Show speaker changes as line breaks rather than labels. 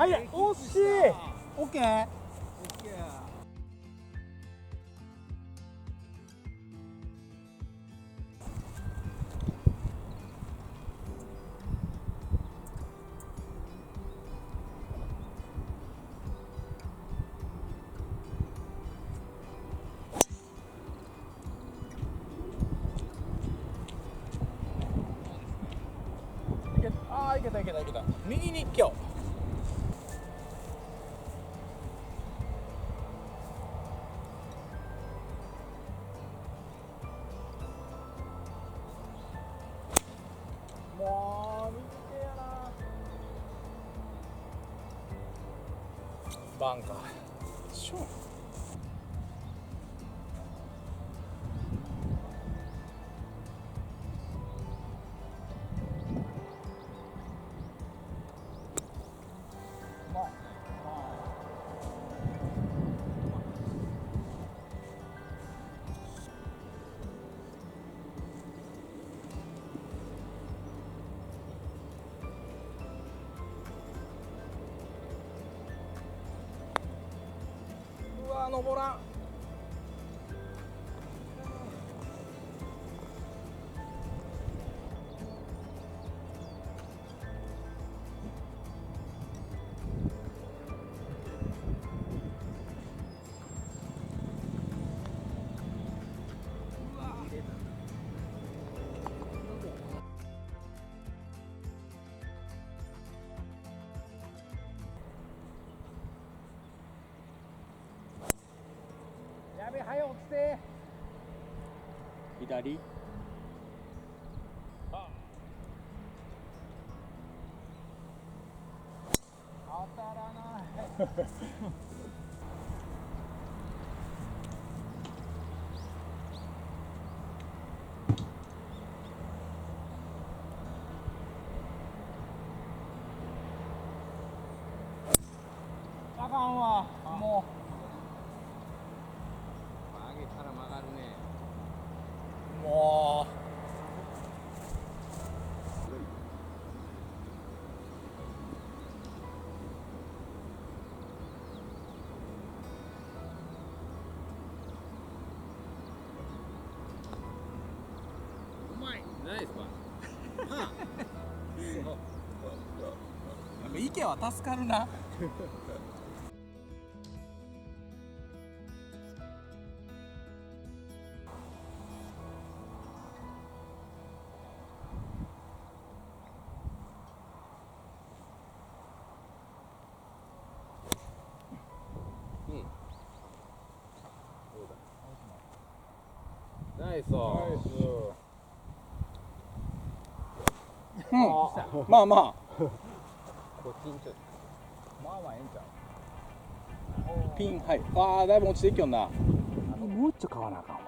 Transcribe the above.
早い、惜しい。オッケー。ああ、いけたいけたいけた。右に今日。もう右手やな。バンカー。シュン。うわ、登らん。やべ、早落ちて。左。当たらない。あかんわ、も
上げたら曲がるね。
う。もう。
うまい。ナイスパン。はあ。
やっぱ池は助かるな。
ナイス。
うん、まあまあ。
こっちにちょっと。
まあまあええんちゃう。ピン、はい。ああ、だいぶ落ちていきよんな。もう一丁買わなあかんわ。